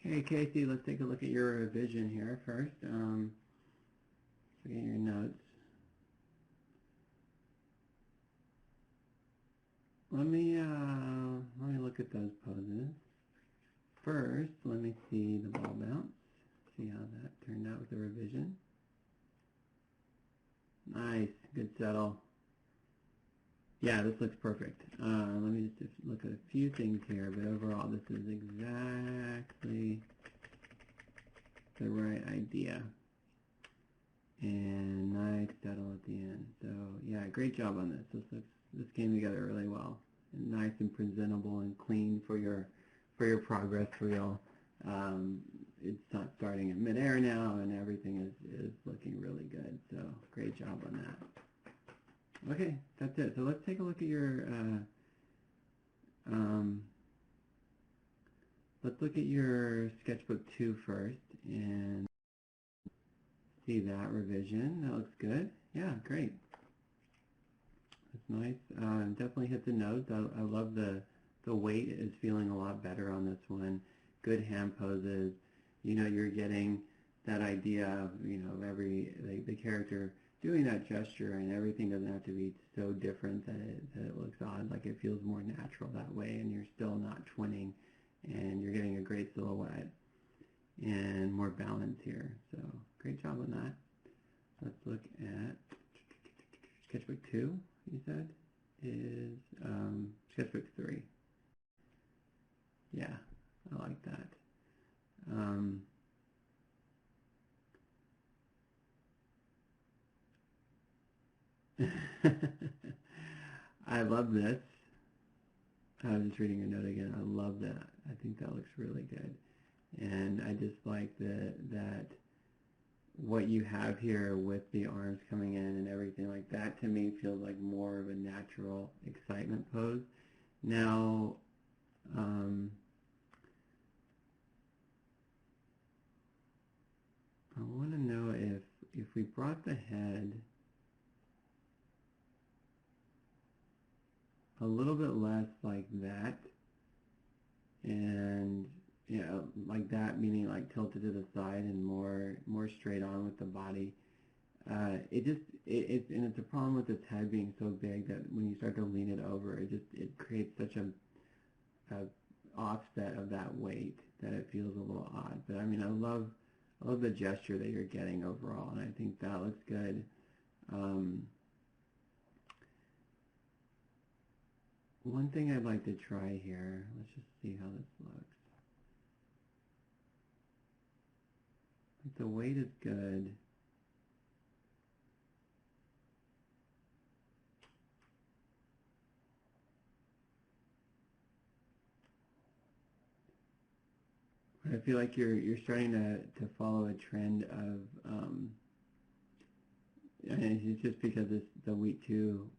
Hey Casey, let's take a look at your revision here first. Look at your notes. Let me look at those poses. First, let me see the ball bounce. See how that turned out with the revision. Nice, good settle. Yeah, this looks perfect. Let me just look at a few things here, but overall this is exactly the right idea. And nice settle at the end. So yeah, great job on this. This came together really well. And nice and presentable and clean for your progress reel. It's not starting in midair now, and everything is looking really good. So great job on that. Okay, that's it. So let's take a look at your sketchbook 2 first and see that revision. That looks good. Yeah, great. That's nice. Definitely hit the notes. I love the weight is feeling a lot better on this one. Good hand poses. You know, you're getting that idea of, you know, the character doing that gesture, and everything doesn't have to be so different that it looks odd. Like, it feels more natural that way, and you're still not twinning, and you're getting a great silhouette and more balance here. So great job on that. Let's look at sketchbook 2. You said is sketchbook 3. Yeah, I like that. I love this. I was just reading a note again. I love that. I think that looks really good. And I just like that what you have here with the arms coming in and everything like that, to me, feels like more of a natural excitement pose. Now, I want to know if we brought the head a little bit less like that, and you know, like that, meaning like tilted to the side and more straight on with the body. It's a problem with its head being so big that when you start to lean it over, it creates such a offset of that weight that it feels a little odd. But I mean, I love the gesture that you're getting overall, and I think that looks good. One thing I'd like to try here, let's just see how this looks. The weight is good. I feel like you're starting to follow a trend of, and it's just because the week 2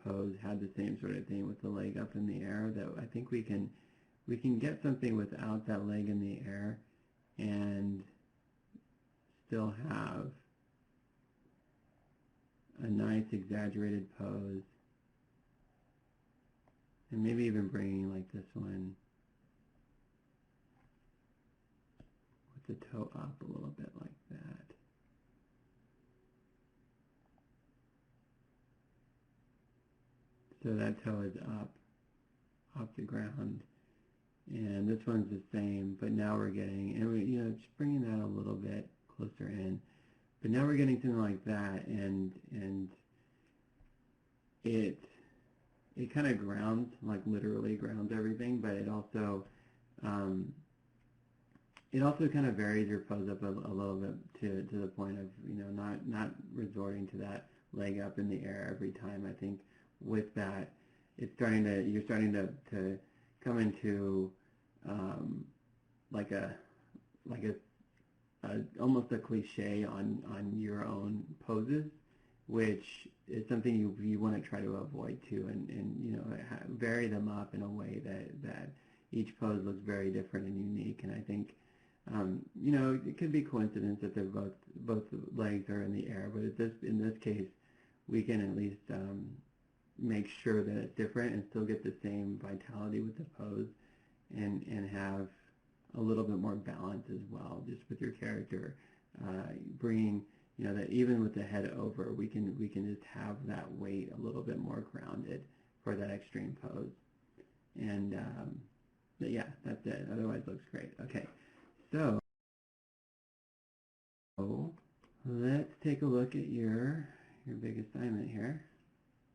pose had the same sort of thing with the leg up in the air, that I think we can get something without that leg in the air and still have a nice exaggerated pose, and maybe even bringing like this one with the toe up a little bit like that. So that toe is up off the ground, and this one's the same, but now we're getting, and we, you know, just bringing that a little bit closer in. But now we're getting something like that, and it kind of grounds, like literally grounds everything, but it also kind of varies your pose up a little bit to the point of, you know, not resorting to that leg up in the air every time. I think with that, you're starting to come into like a almost a cliche on your own poses, which is something you want to try to avoid too, and you know, vary them up in a way that each pose looks very different and unique. And I think, you know, it could be coincidence that they're both legs are in the air, but in this case, we can at least make sure that it's different and still get the same vitality with the pose, and have a little bit more balance as well, just with your character, bringing, you know, that even with the head over, we can just have that weight a little bit more grounded for that extreme pose. And but yeah, that's it. Otherwise, looks great. Okay, so let's take a look at your big assignment here.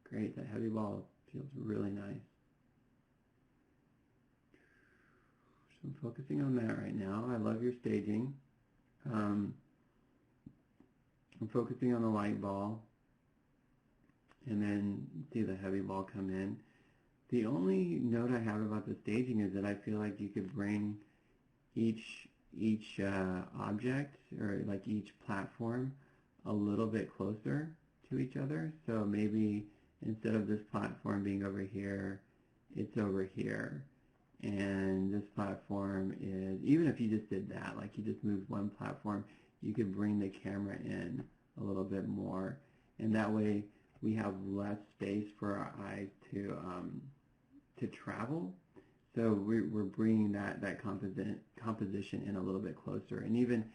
Great, that heavy ball feels really nice. So I'm focusing on that right now. I love your staging. I'm focusing on the light ball, and then see the heavy ball come in. The only note I have about the staging is that I feel like you could bring each object, or like each platform, a little bit closer to each other. So maybe instead of this platform being over here, it's over here. And this platform is, even if you just did that, like you just moved one platform, you could bring the camera in a little bit more. And that way we have less space for our eyes to travel. So we're bringing that composition in a little bit closer. And even,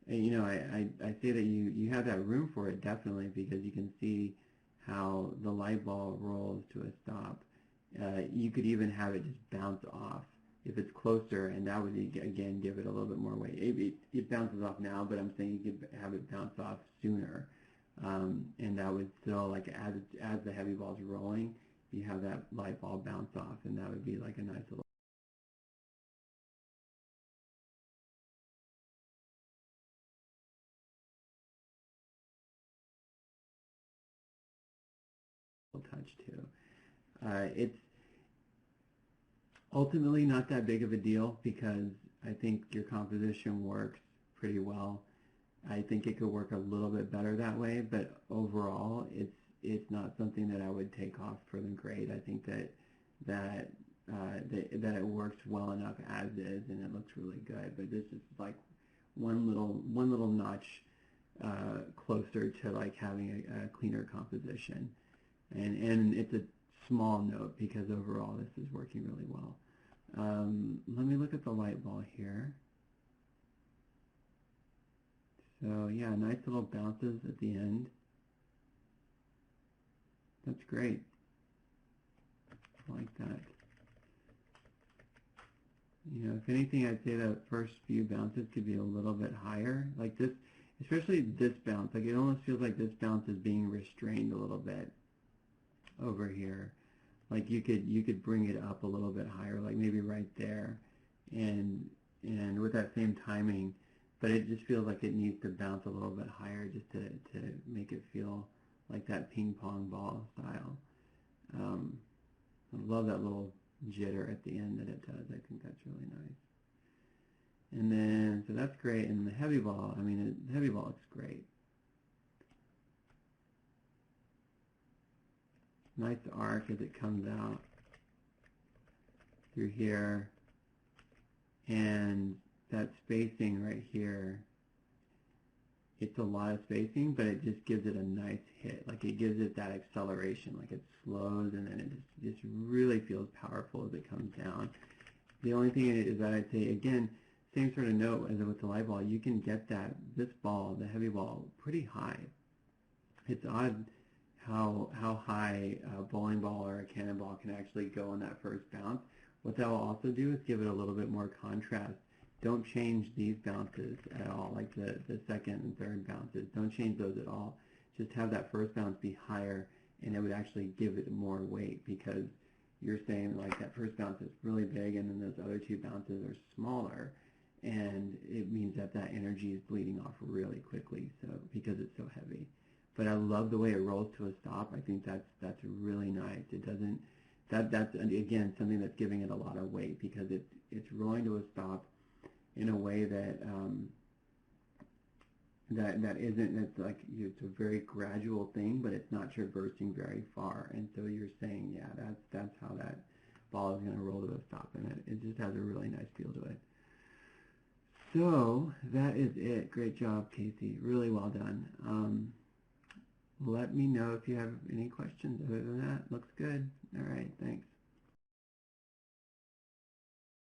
you know, I say that you have that room for it, definitely, because you can see how the light ball rolls to a stop. You could even have it just bounce off if it's closer, and that would, again, give it a little bit more weight. It bounces off now, but I'm saying you could have it bounce off sooner. And that would still, like, as the heavy ball's rolling, you have that light ball bounce off, and that would be like a nice little touch too. It's ultimately not that big of a deal because I think your composition works pretty well. I think it could work a little bit better that way, but overall, it's not something that I would take off for the grade. I think that it works well enough as is, and it looks really good. But this is like one little notch closer to like having a cleaner composition, and it's a small note because overall this is working really well. Let me look at the light ball here. So yeah, nice little bounces at the end. That's great. I like that. You know, if anything, I'd say that first few bounces could be a little bit higher. Like this, especially this bounce. Like it almost feels like this bounce is being restrained a little bit over here. Like you could bring it up a little bit higher, like maybe right there, and with that same timing. But it just feels like it needs to bounce a little bit higher just to make it feel like that ping pong ball style. I love that little jitter at the end that it does. I think that's really nice. And then, so that's great. And the heavy ball, I mean, the heavy ball looks great. Nice arc as it comes out through here. And that spacing right here, it's a lot of spacing, but it just gives it a nice hit. Like it gives it that acceleration, like it slows and then it just really feels powerful as it comes down. The only thing is that I'd say, again, same sort of note as with the light ball, you can get this ball, the heavy ball, pretty high. It's odd how high a bowling ball or a cannonball can actually go on that first bounce. What that will also do is give it a little bit more contrast. Don't change these bounces at all, like the second and third bounces. Don't change those at all. Just have that first bounce be higher, and it would actually give it more weight because you're saying like that first bounce is really big, and then those other two bounces are smaller, and it means that energy is bleeding off really quickly. So because it's so heavy. But I love the way it rolls to a stop. I think that's really nice. It doesn't. That's again something that's giving it a lot of weight because it's rolling to a stop in a way that's like, it's a very gradual thing, but it's not traversing very far. And so you're saying, yeah, that's how that ball is going to roll to a stop, and it just has a really nice feel to it. So that is it. Great job, Casey. Really well done. Let me know if you have any questions. Other than that, looks good. All right, thanks.